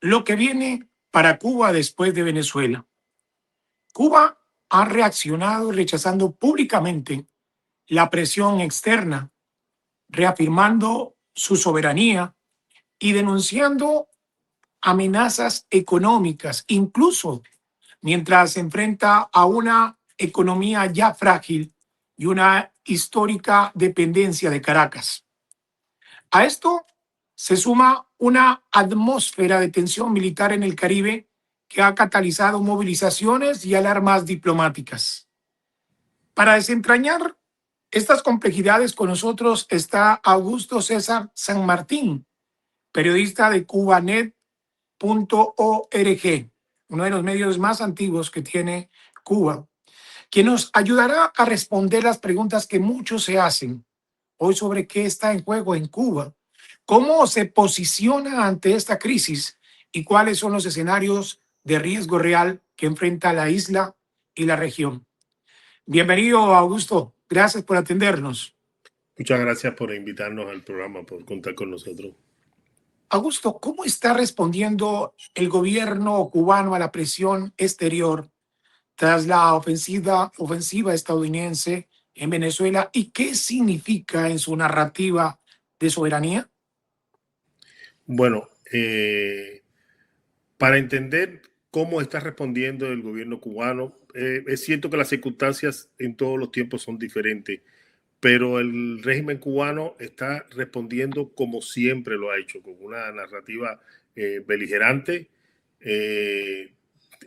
lo que viene para Cuba después de Venezuela. Cuba ha reaccionado rechazando públicamente la presión externa, reafirmando su soberanía y denunciando amenazas económicas, incluso mientras se enfrenta a una economía ya frágil y una histórica dependencia de Caracas. A esto se suma una atmósfera de tensión militar en el Caribe que ha catalizado movilizaciones y alarmas diplomáticas. Para desentrañar estas complejidades con nosotros está Augusto César San Martín, periodista de cubanet.org, uno de los medios más antiguos que tiene Cuba, quien nos ayudará a responder las preguntas que muchos se hacen hoy sobre qué está en juego en Cuba, cómo se posiciona ante esta crisis y cuáles son los escenarios de riesgo real que enfrenta la isla y la región. Bienvenido, Augusto. Gracias por atendernos. Muchas gracias por invitarnos al programa, por contar con nosotros. Augusto, ¿cómo está respondiendo el gobierno cubano a la presión exterior tras la ofensiva estadounidense en Venezuela y qué significa en su narrativa de soberanía? Bueno, para entender cómo está respondiendo el gobierno cubano, es cierto que las circunstancias en todos los tiempos son diferentes, pero el régimen cubano está respondiendo como siempre lo ha hecho, con una narrativa beligerante.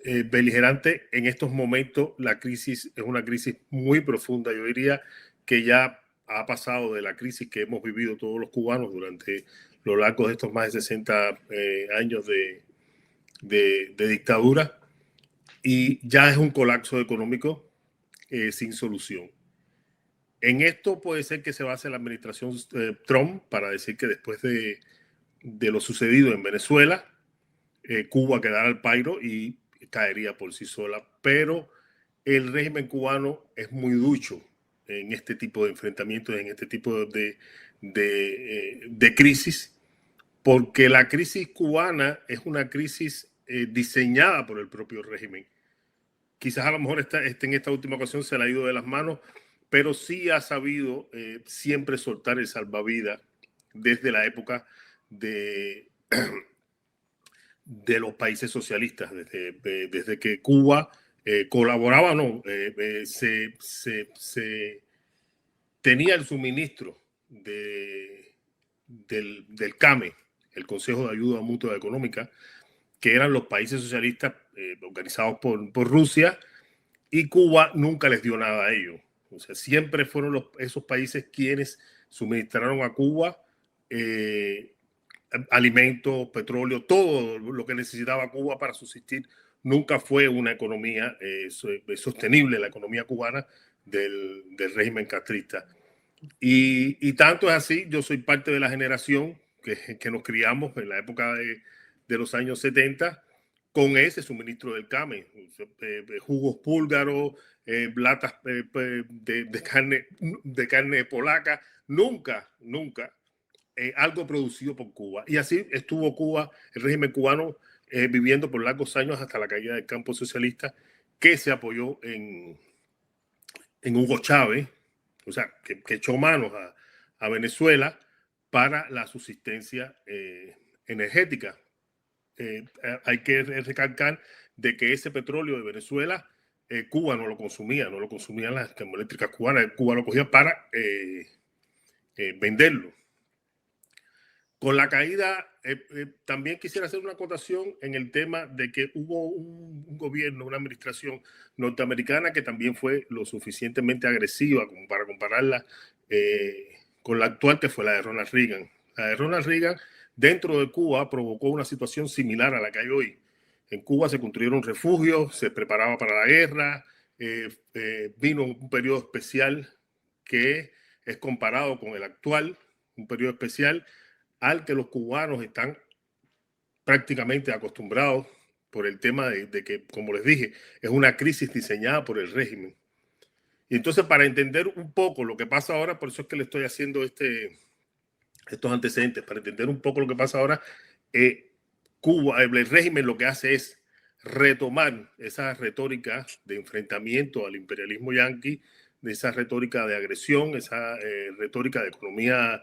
Beligerante en estos momentos. La crisis es una crisis muy profunda. Yo diría que ya ha pasado de la crisis que hemos vivido todos los cubanos durante lo largo de estos más de 60 años de dictadura, y ya es un colapso económico sin solución. En esto puede ser que se base la administración Trump para decir que después de lo sucedido en Venezuela, Cuba quedará al pairo y caería por sí sola, pero el régimen cubano es muy ducho en este tipo de enfrentamientos, en este tipo de crisis, porque la crisis cubana es una crisis diseñada por el propio régimen. Quizás a lo mejor en esta última ocasión se le ha ido de las manos, pero sí ha sabido siempre soltar el salvavidas desde la época de, de los países socialistas, desde que Cuba colaboraba, no, se tenía el suministro del CAME, el Consejo de Ayuda Mutua Económica, que eran los países socialistas organizados por Rusia, y Cuba nunca les dio nada a ellos. O sea, siempre fueron esos países quienes suministraron a Cuba alimentos, petróleo, todo lo que necesitaba Cuba para subsistir. Nunca fue una economía sostenible, la economía cubana del régimen castrista. Y tanto es así, yo soy parte de la generación que nos criamos en la época de los años 70 con ese suministro del CAME, jugos búlgaros, latas de carne polaca, nunca algo producido por Cuba. Y así estuvo Cuba, el régimen cubano, viviendo por largos años hasta la caída del campo socialista, que se apoyó en Hugo Chávez, o sea, que echó manos a Venezuela para la subsistencia energética. Hay que recalcar de que ese petróleo de Venezuela, Cuba no lo consumían las termoeléctricas cubanas, Cuba lo cogía para venderlo. Con la caída, también quisiera hacer una acotación en el tema de que hubo un gobierno, una administración norteamericana que también fue lo suficientemente agresiva como para compararla con la actual, que fue la de Ronald Reagan. La de Ronald Reagan dentro de Cuba provocó una situación similar a la que hay hoy. En Cuba se construyeron refugios, se preparaba para la guerra, vino un periodo especial que es comparado con el actual, un periodo especial al que los cubanos están prácticamente acostumbrados por el tema de que, como les dije, es una crisis diseñada por el régimen. Y entonces, para entender un poco lo que pasa ahora, por eso es que le estoy haciendo estos antecedentes, para entender un poco lo que pasa ahora, Cuba, el régimen lo que hace es retomar esa retórica de enfrentamiento al imperialismo yanqui, de esa retórica de agresión, esa retórica de economía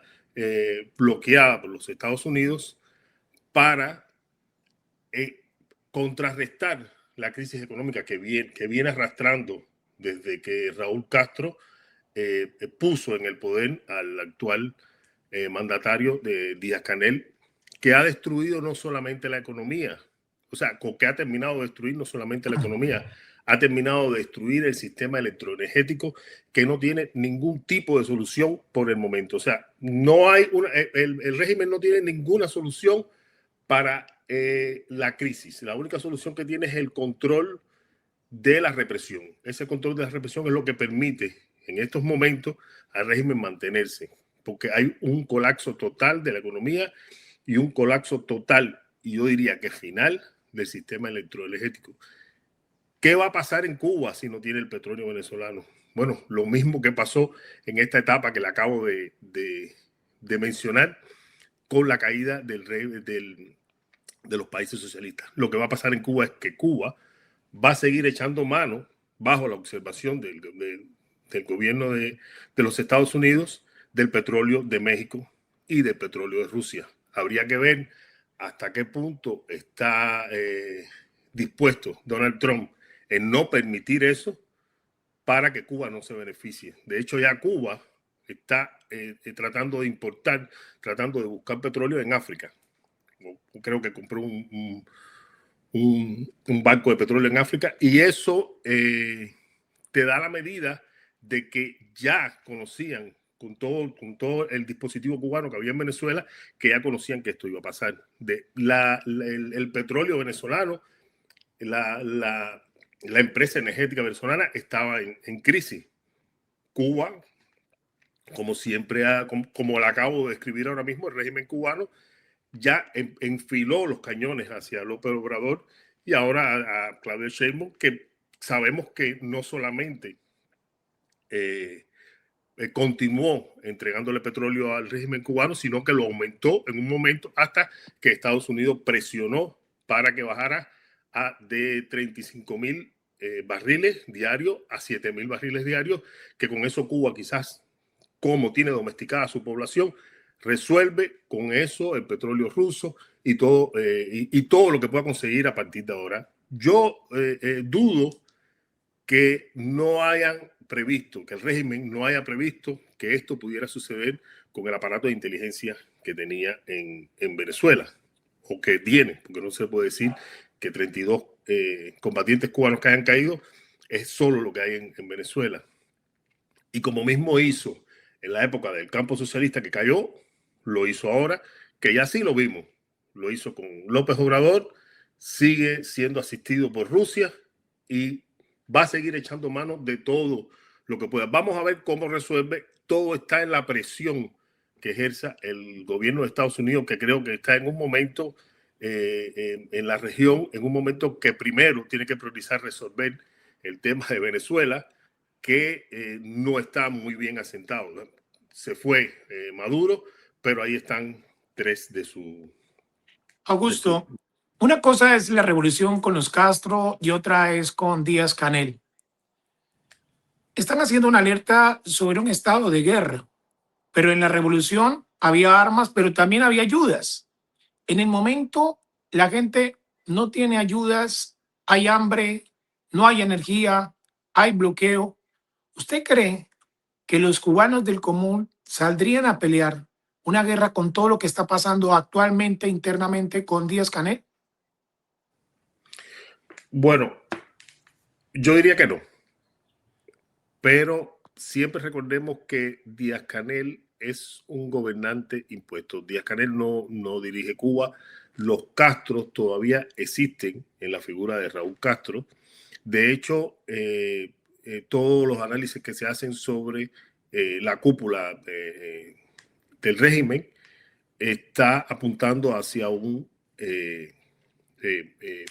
bloqueada por los Estados Unidos para contrarrestar la crisis económica que viene arrastrando desde que Raúl Castro puso en el poder al actual mandatario de Díaz-Canel, que ha destruido no solamente la economía, o sea, que ha terminado de destruir no solamente la economía, ha terminado de destruir el sistema electroenergético, que no tiene ningún tipo de solución por el momento. O sea, no hay el régimen no tiene ninguna solución para la crisis. La única solución que tiene es el control de la represión. Ese control de la represión es lo que permite en estos momentos al régimen mantenerse, porque hay un colapso total de la economía y un colapso total, y yo diría que final, del sistema electroenergético. ¿Qué va a pasar en Cuba si no tiene el petróleo venezolano? Bueno, lo mismo que pasó en esta etapa que le acabo de mencionar con la caída de los países socialistas. Lo que va a pasar en Cuba es que Cuba va a seguir echando mano bajo la observación del gobierno de los Estados Unidos del petróleo de México y del petróleo de Rusia. Habría que ver hasta qué punto está dispuesto Donald Trump en no permitir eso para que Cuba no se beneficie. De hecho, ya Cuba está tratando de importar, tratando de buscar petróleo en África. Creo que compró un banco de petróleo en África, y eso te da la medida de que ya conocían con todo el dispositivo cubano que había en Venezuela, que ya conocían que esto iba a pasar. El petróleo venezolano, la empresa energética venezolana estaba en crisis. Cuba, como siempre, como la acabo de describir ahora mismo, el régimen cubano ya enfiló los cañones hacia López Obrador y ahora a Claudia Sheinbaum, que sabemos que no solamente continuó entregándole petróleo al régimen cubano, sino que lo aumentó en un momento hasta que Estados Unidos presionó para que bajara de 35,000 barriles diarios a 7,000 barriles diarios, que con eso Cuba quizás, como tiene domesticada a su población, resuelve con eso el petróleo ruso y todo lo que pueda conseguir a partir de ahora. Yo dudo que no hayan previsto, que el régimen no haya previsto que esto pudiera suceder con el aparato de inteligencia que tenía en Venezuela, o que tiene, porque no se puede decir que 32 combatientes cubanos que hayan caído es solo lo que hay en Venezuela. Y como mismo hizo en la época del campo socialista que cayó, lo hizo ahora, que ya sí lo vimos. Lo hizo con López Obrador, sigue siendo asistido por Rusia y va a seguir echando mano de todo lo que pueda. Vamos a ver cómo resuelve. Todo está en la presión que ejerza el gobierno de Estados Unidos, que creo que está en un momento en la región, en un momento que primero tiene que priorizar resolver el tema de Venezuela, que no está muy bien asentado, ¿no? Se fue Maduro, pero ahí están tres de su... Augusto, una cosa es la revolución con los Castro y otra es con Díaz-Canel. Están haciendo una alerta sobre un estado de guerra, pero en la revolución había armas, pero también había ayudas. En el momento, la gente no tiene ayudas, hay hambre, no hay energía, hay bloqueo. ¿Usted cree que los cubanos del común saldrían a pelear una guerra con todo lo que está pasando actualmente internamente con Díaz-Canel? Bueno, yo diría que no, pero siempre recordemos que Díaz-Canel es un gobernante impuesto. Díaz-Canel no dirige Cuba. Los Castros todavía existen en la figura de Raúl Castro. De hecho, todos los análisis que se hacen sobre la cúpula del régimen está apuntando hacia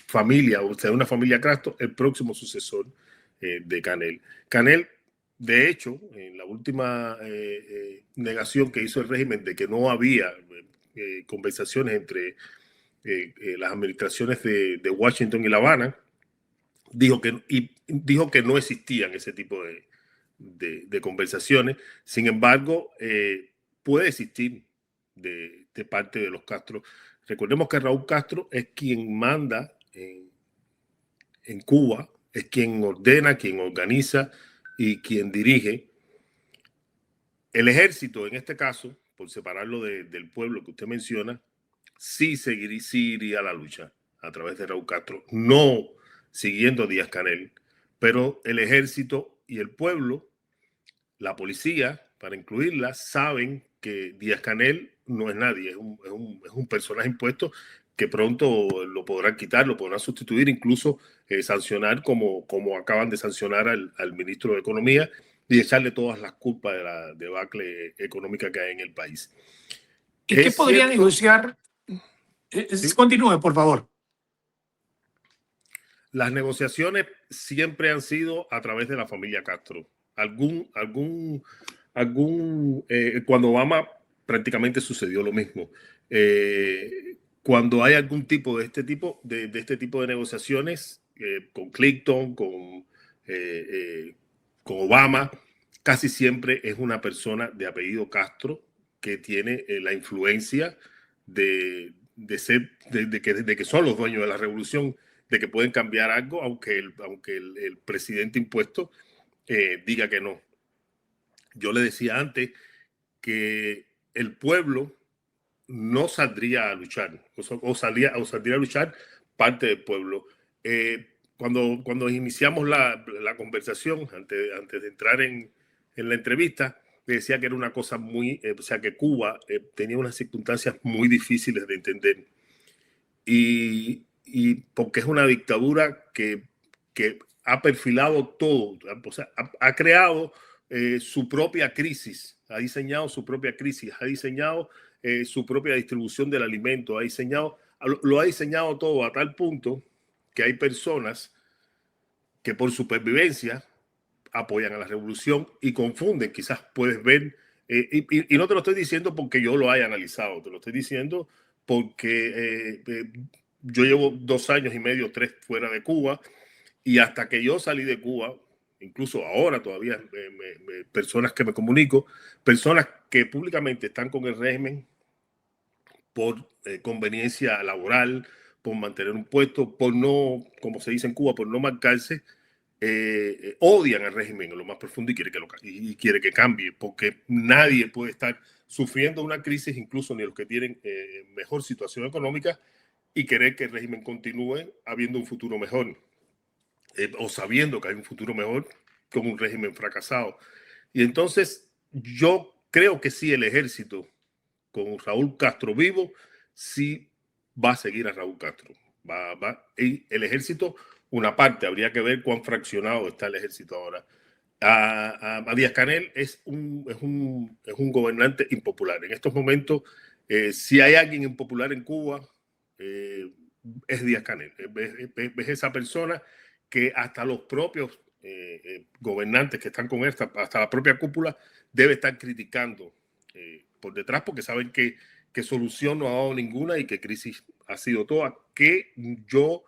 familia, o sea, una familia Castro, el próximo sucesor de Canel. Canel, de hecho, en la última negación que hizo el régimen de que no había conversaciones entre las administraciones de Washington y La Habana, dijo que no existían ese tipo de conversaciones. Sin embargo, puede existir de parte de los Castro. Recordemos que Raúl Castro es quien manda en Cuba, es quien ordena, quien organiza y quien dirige. El ejército, en este caso, por separarlo del pueblo que usted menciona, sí iría a la lucha a través de Raúl Castro, no siguiendo a Díaz-Canel, pero el ejército y el pueblo, la policía, para incluirla, saben que Díaz-Canel no es nadie, es un personaje impuesto que pronto lo podrán quitar, lo podrán sustituir, incluso sancionar como acaban de sancionar al ministro de Economía y echarle todas las culpas de la debacle económica que hay en el país. ¿Y qué podría cierto, negociar? ¿sí? Continúe, por favor. Las negociaciones siempre han sido a través de la familia Castro. Cuando Obama prácticamente sucedió lo mismo. Cuando hay algún tipo de este tipo de negociaciones con Clinton, con Obama, casi siempre es una persona de apellido Castro que tiene la influencia de que son los dueños de la revolución, de que pueden cambiar algo, aunque el presidente impuesto diga que no. Yo le decía antes que el pueblo no saldría a luchar, o saldría a luchar parte del pueblo. Cuando iniciamos la conversación, antes de entrar en la entrevista, le decía que era una cosa muy, o sea, que Cuba tenía unas circunstancias muy difíciles de entender. Y porque es una dictadura que ha perfilado todo, o sea, ha creado su propia crisis, ha diseñado su propia crisis, ha diseñado su propia distribución del alimento, lo ha diseñado todo a tal punto que hay personas que por supervivencia apoyan a la revolución y confunden. Quizás puedes ver, y no te lo estoy diciendo porque yo lo haya analizado, te lo estoy diciendo porque yo llevo 2 años y medio, 3 fuera de Cuba, y hasta que yo salí de Cuba, incluso ahora todavía personas que me comunico, personas que públicamente están con el régimen por conveniencia laboral, por mantener un puesto, por no, como se dice en Cuba, por no marcarse, odian al régimen en lo más profundo y quiere que cambie, porque nadie puede estar sufriendo una crisis, incluso ni los que tienen mejor situación económica, y querer que el régimen continúe habiendo un futuro mejor, o sabiendo que hay un futuro mejor con un régimen fracasado. Y entonces yo creo que sí, el ejército con Raúl Castro vivo sí va a seguir a Raúl Castro. Y el ejército, una parte, habría que ver cuán fraccionado está el ejército ahora. A Díaz-Canel es un gobernante impopular. En estos momentos, si hay alguien impopular en Cuba, es Díaz-Canel. Es esa persona que hasta los propios gobernantes que están con él, hasta la propia cúpula, debe estar criticando por detrás, porque saben que solución no ha dado ninguna y que crisis ha sido toda. Que yo,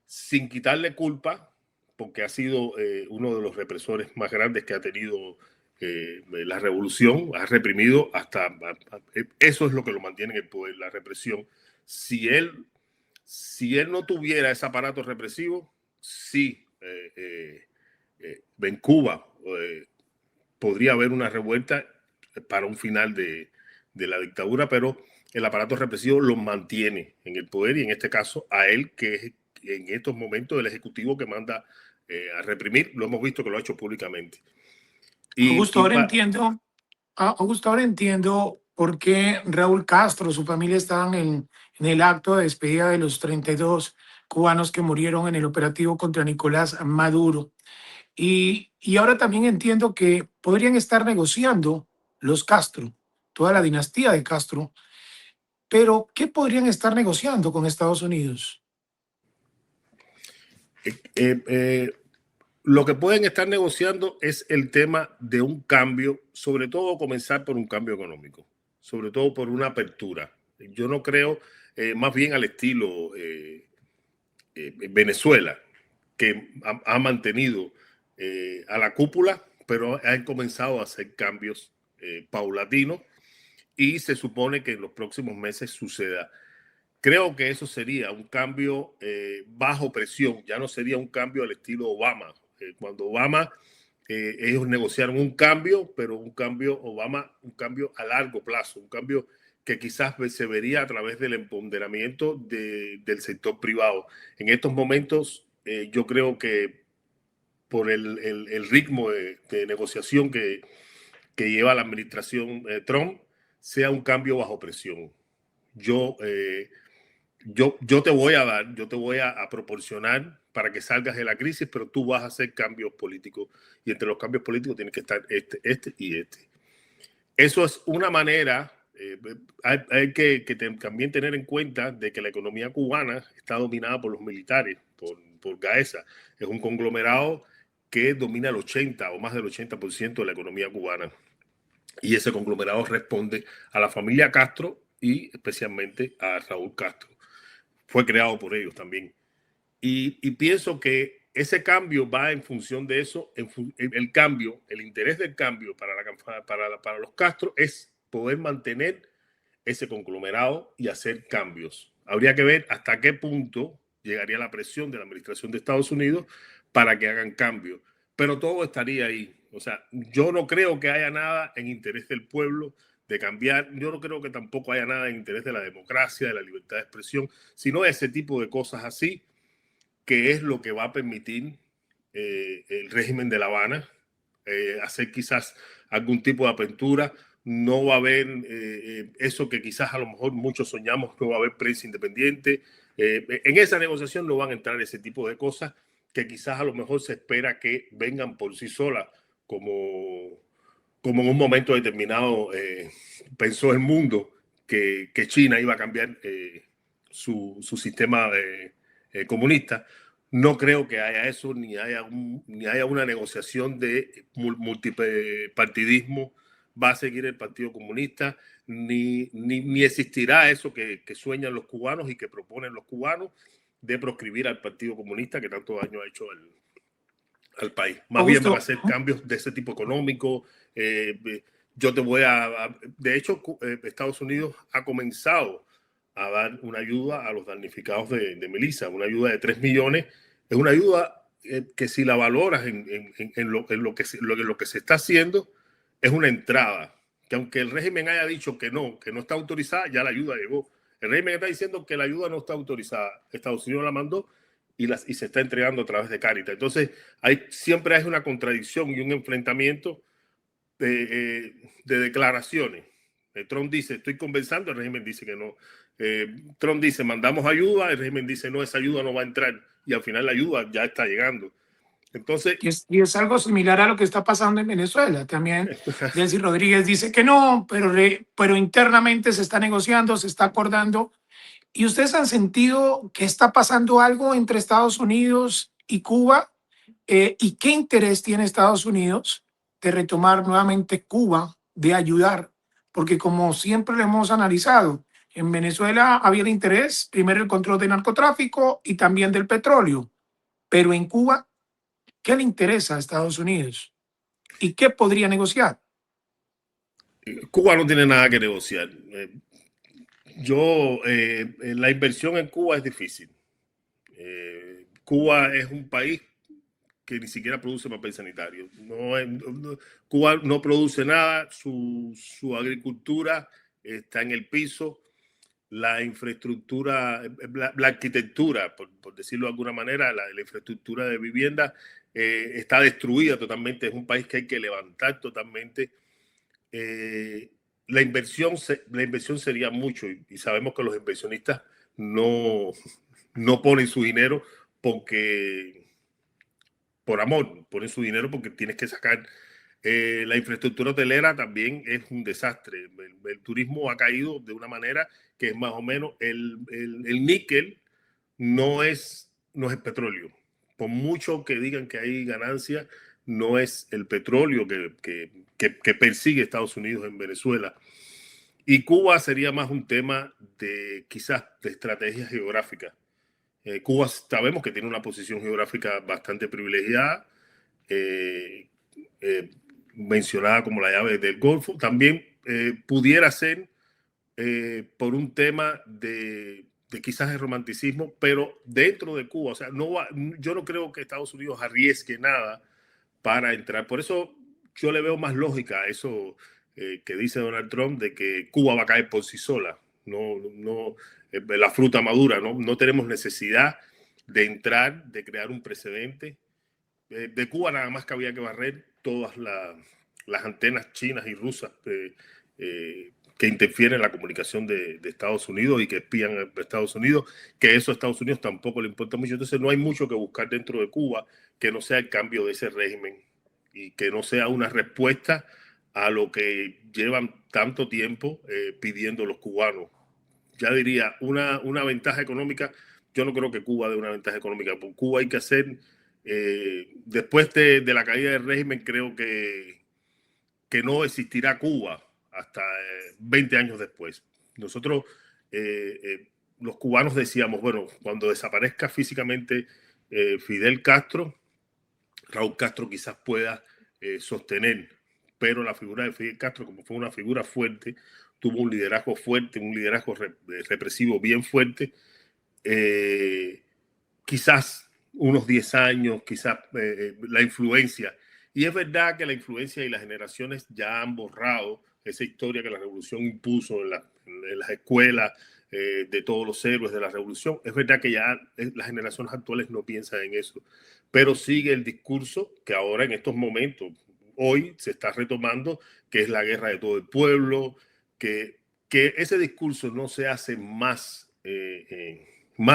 sin quitarle culpa, porque ha sido uno de los represores más grandes que ha tenido la revolución, ha reprimido eso es lo que lo mantiene en el poder, la represión. Si él no tuviera ese aparato represivo, sí, en Cuba podría haber una revuelta para un final de la dictadura, pero el aparato represivo lo mantiene en el poder, y en este caso a él, que es en estos momentos el ejecutivo que manda a reprimir. Lo hemos visto que lo ha hecho públicamente. Augusto, ahora entiendo por qué Raúl Castro, su familia estaban en el acto de despedida de los 32 cubanos que murieron en el operativo contra Nicolás Maduro. Y ahora también entiendo que podrían estar negociando los Castro, toda la dinastía de Castro, pero ¿qué podrían estar negociando con Estados Unidos? Lo que pueden estar negociando es el tema de un cambio, sobre todo comenzar por un cambio económico, sobre todo por una apertura. Yo no creo más bien al estilo Venezuela, que ha mantenido a la cúpula, pero han comenzado a hacer cambios paulatinos y se supone que en los próximos meses suceda. Creo que eso sería un cambio bajo presión, ya no sería un cambio al estilo Obama. Cuando Obama, ellos negociaron un cambio, pero un cambio un cambio a largo plazo, un cambio que quizás se vería a través del empoderamiento del sector privado. En estos momentos, yo creo que por el ritmo de negociación que lleva la administración Trump, sea un cambio bajo presión. Yo te voy a dar, yo te voy a proporcionar para que salgas de la crisis, pero tú vas a hacer cambios políticos y entre los cambios políticos tiene que estar este y este. Eso es una manera, hay que también tener en cuenta de que la economía cubana está dominada por los militares, por Gaesa. Es un conglomerado que domina el 80 o más del 80% de la economía cubana. Y ese conglomerado responde a la familia Castro y especialmente a Raúl Castro. Fue creado por ellos también. Y pienso que ese cambio va en función de eso. El cambio, el interés del cambio para los Castro es poder mantener ese conglomerado y hacer cambios. Habría que ver hasta qué punto llegaría la presión de la administración de Estados Unidos para que hagan cambios. Pero todo estaría ahí. O sea, yo no creo que haya nada en interés del pueblo de cambiar. Yo no creo que tampoco haya nada en interés de la democracia, de la libertad de expresión, sino ese tipo de cosas así, que es lo que va a permitir el régimen de La Habana hacer quizás algún tipo de apertura. No va a haber eso que quizás a lo mejor muchos soñamos, no va a haber prensa independiente. En esa negociación no van a entrar ese tipo de cosas que quizás a lo mejor se espera que vengan por sí solas, como en un momento determinado pensó el mundo que China iba a cambiar su sistema comunista. No creo que haya eso, ni haya una negociación de multipartidismo. Va a seguir el Partido Comunista, ni existirá eso que sueñan los cubanos y que proponen los cubanos de proscribir al Partido Comunista que tanto daño ha hecho al país. Más bien van a hacer cambios de ese tipo económico. Yo te voy de hecho, Estados Unidos ha comenzado a dar una ayuda a los damnificados de Melissa, una ayuda de 3 millones. Es una ayuda que si la valoras en lo que se está haciendo, es una entrada. Que aunque el régimen haya dicho que no está autorizada, ya la ayuda llegó. El régimen está diciendo que la ayuda no está autorizada. Estados Unidos la mandó y se está entregando a través de Cáritas. Entonces, siempre hay una contradicción y un enfrentamiento de declaraciones. Trump dice, estoy conversando, el régimen dice que no. Trump dice, mandamos ayuda, el régimen dice, no, esa ayuda no va a entrar. Y al final la ayuda ya está llegando. Entonces, y es algo similar a lo que está pasando en Venezuela. También Delcy Rodríguez dice que no, pero internamente se está negociando, se está acordando. ¿Y ustedes han sentido que está pasando algo entre Estados Unidos y Cuba? ¿Y qué interés tiene Estados Unidos de retomar nuevamente Cuba, de ayudar? Porque como siempre lo hemos analizado, en Venezuela había el interés, primero el control del narcotráfico y también del petróleo. Pero en Cuba, ¿qué le interesa a Estados Unidos? ¿Y qué podría negociar? Cuba no tiene nada que negociar. La inversión en Cuba es difícil. Cuba es un país que ni siquiera produce papel sanitario. Cuba no produce nada, su agricultura está en el piso, la infraestructura, la arquitectura, por decirlo de alguna manera, la infraestructura de vivienda está destruida totalmente. Es un país que hay que levantar totalmente. La inversión sería mucho y sabemos que los inversionistas no ponen su dinero por amor, ponen su dinero porque tienes que sacar. La infraestructura hotelera también es un desastre. El turismo ha caído de una manera que es más o menos el níquel no es petróleo. Por mucho que digan que hay ganancia, no es el petróleo que persigue Estados Unidos en Venezuela. Y Cuba sería más un tema de quizás de estrategia geográfica. Cuba sabemos que tiene una posición geográfica bastante privilegiada, mencionada como la llave del Golfo. También pudiera ser por un tema de quizás el romanticismo, pero dentro de Cuba. O sea, yo no creo que Estados Unidos arriesgue nada para entrar. Por eso yo le veo más lógica a eso que dice Donald Trump de que Cuba va a caer por sí sola. No, la fruta madura, no tenemos necesidad de entrar, de crear un precedente. De Cuba nada más que había que barrer todas las antenas chinas y rusas que interfieren en la comunicación de Estados Unidos y que espían a Estados Unidos, que eso a Estados Unidos tampoco le importa mucho. Entonces no hay mucho que buscar dentro de Cuba que no sea el cambio de ese régimen y que no sea una respuesta a lo que llevan tanto tiempo pidiendo los cubanos. Ya diría, una ventaja económica. Yo no creo que Cuba dé una ventaja económica. Por Cuba hay que hacer, después de la caída del régimen, creo que no existirá Cuba hasta 20 años después. Nosotros, los cubanos decíamos, bueno, cuando desaparezca físicamente Fidel Castro, Raúl Castro quizás pueda sostener, pero la figura de Fidel Castro, como fue una figura fuerte, tuvo un liderazgo fuerte, un liderazgo represivo bien fuerte, quizás unos 10 años, quizás la influencia. Y es verdad que la influencia y las generaciones ya han borrado esa historia que la revolución impuso en las escuelas de todos los héroes de la revolución. Es verdad que ya las generaciones actuales no piensan en eso, pero sigue el discurso que ahora en estos momentos, hoy se está retomando, que es la guerra de todo el pueblo, que ese discurso no se hace más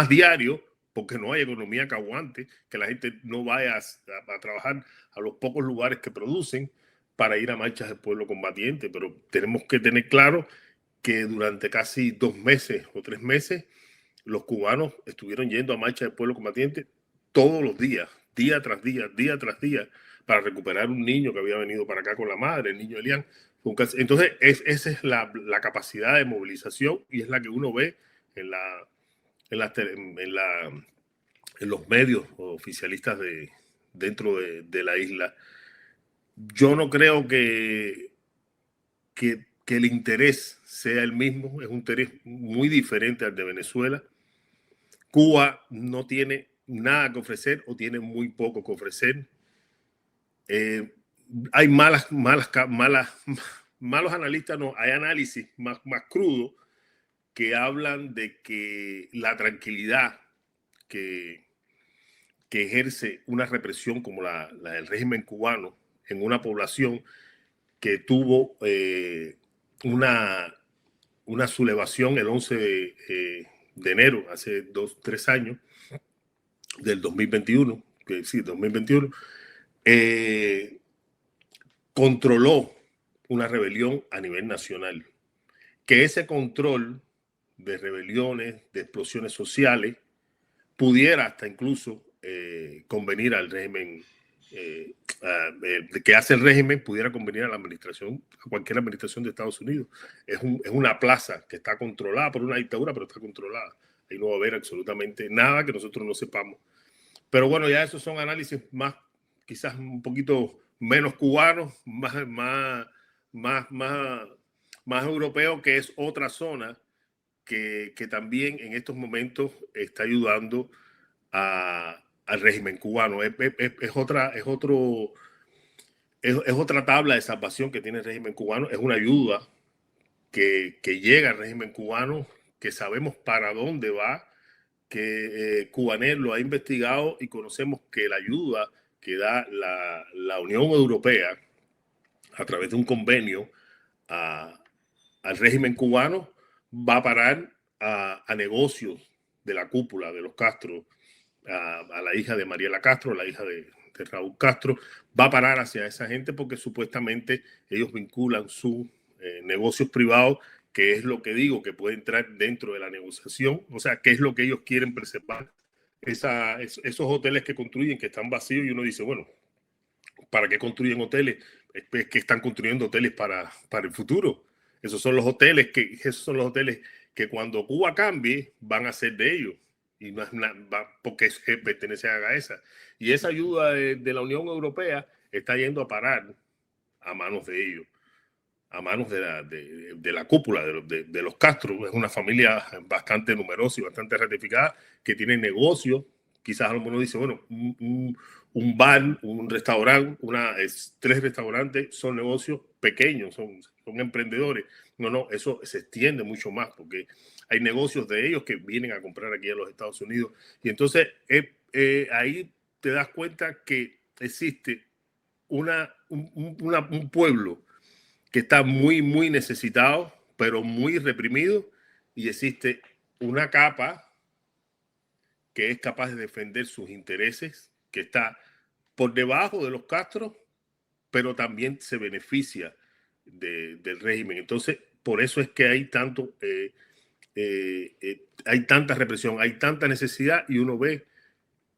diario, porque no hay economía que aguante, que la gente no vaya a trabajar a los pocos lugares que producen para ir a marchas del pueblo combatiente. Pero tenemos que tener claro que durante casi 2 meses o 3 meses, los cubanos estuvieron yendo a marchas del pueblo combatiente todos los días, día tras día, para recuperar un niño que había venido para acá con la madre, el niño Elian. Entonces, esa es la capacidad de movilización y es la que uno ve en los medios oficialistas dentro de la isla. Yo no creo que el interés sea el mismo, es un interés muy diferente al de Venezuela. Cuba no tiene nada que ofrecer o tiene muy poco que ofrecer. Hay malos analistas, no, hay análisis más crudo que hablan de que la tranquilidad que ejerce una represión como la del régimen cubano en una población que tuvo una sublevación el 11 de enero, hace 3 años, del 2021, que sí, 2021, controló una rebelión a nivel nacional. Que ese control de rebeliones, de explosiones sociales, pudiera hasta incluso convenir al régimen que hace el régimen, pudiera convenir a la administración, a cualquier administración de Estados Unidos. Es una plaza que está controlada por una dictadura, pero está controlada. Ahí no va a haber absolutamente nada que nosotros no sepamos. Pero bueno, ya esos son análisis más, quizás un poquito menos cubanos, más europeos, que es otra zona que también en estos momentos está ayudando al régimen cubano. Es otra tabla de salvación que tiene el régimen cubano. Es una ayuda que llega al régimen cubano, que sabemos para dónde va, que Cubanet lo ha investigado y conocemos que la ayuda que da la Unión Europea a través de un convenio al régimen cubano va a parar a negocios de la cúpula de los Castro, a la hija de Mariela Castro, la hija de Raúl Castro, va a parar hacia esa gente porque supuestamente ellos vinculan sus negocios privados, que es lo que digo, que puede entrar dentro de la negociación, o sea, qué es lo que ellos quieren preservar. Esos hoteles que construyen, que están vacíos, y uno dice, bueno, ¿para qué construyen hoteles? Es que están construyendo hoteles para el futuro. Esos son los hoteles que cuando Cuba cambie van a ser de ellos. Y no es porque pertenece a Gaesa. Y esa ayuda de la Unión Europea está yendo a parar a manos de ellos, a manos de la cúpula de los Castro. Es una familia bastante numerosa y bastante ratificada que tiene negocios. Quizás alguno dice, bueno, un bar, un restaurante, 3 restaurantes son negocios pequeños, son emprendedores. No, eso se extiende mucho más porque hay negocios de ellos que vienen a comprar aquí a los Estados Unidos. Y entonces ahí te das cuenta que existe un pueblo que está muy, muy necesitado, pero muy reprimido, y existe una capa que es capaz de defender sus intereses, que está por debajo de los Castro, pero también se beneficia del régimen. Entonces, por eso es que hay hay tanta represión, hay tanta necesidad, y uno ve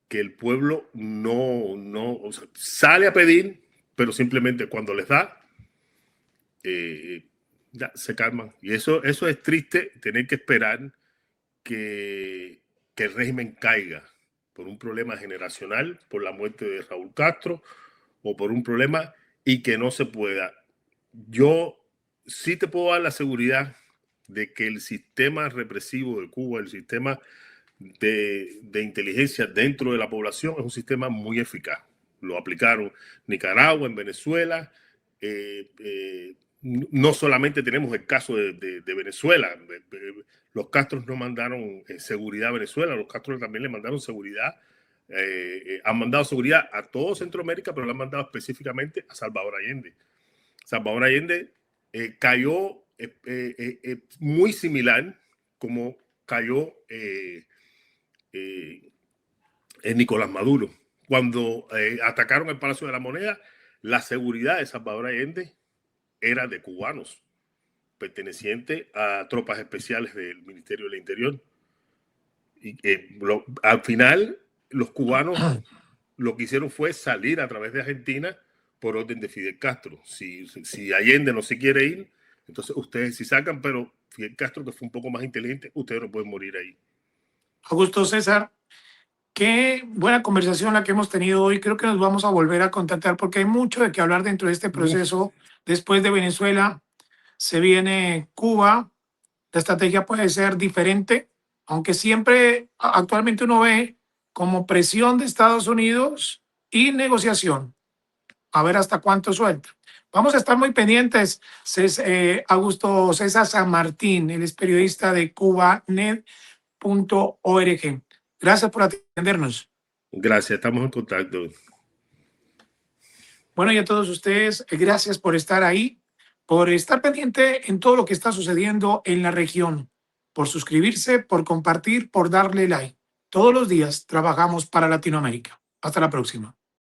que el pueblo o sea, sale a pedir, pero simplemente cuando les da, ya se calman. Y eso es triste, tener que esperar que el régimen caiga por un problema generacional, por la muerte de Raúl Castro, o por un problema, y que no se pueda. Yo sí te puedo dar la seguridad de que el sistema represivo de Cuba, el sistema de inteligencia dentro de la población, es un sistema muy eficaz. Lo aplicaron en Nicaragua, en Venezuela. No solamente tenemos el caso de Venezuela. Los Castros no mandaron seguridad a Venezuela, los Castros también le mandaron seguridad. Han mandado seguridad a todo Centroamérica, pero le han mandado específicamente a Salvador Allende. Salvador Allende cayó muy similar como cayó Nicolás Maduro. Cuando atacaron el Palacio de la Moneda, la seguridad de Salvador Allende era de cubanos, perteneciente a tropas especiales del Ministerio del Interior. Y al final, los cubanos lo que hicieron fue salir a través de Argentina por orden de Fidel Castro. Si Allende no se quiere ir, entonces ustedes sí sacan, pero Fidel Castro, que fue un poco más inteligente, ustedes no pueden morir ahí. Augusto César, qué buena conversación la que hemos tenido hoy. Creo que nos vamos a volver a contactar porque hay mucho de qué hablar dentro de este proceso. Después de Venezuela se viene Cuba. La estrategia puede ser diferente, aunque siempre actualmente uno ve como presión de Estados Unidos y negociación. A ver hasta cuánto suelta. Vamos a estar muy pendientes. Augusto César San Martín, él es periodista de cubanet.org. Gracias por atendernos. Gracias, estamos en contacto. Bueno, y a todos ustedes, gracias por estar ahí, por estar pendiente en todo lo que está sucediendo en la región, por suscribirse, por compartir, por darle like. Todos los días trabajamos para Latinoamérica. Hasta la próxima.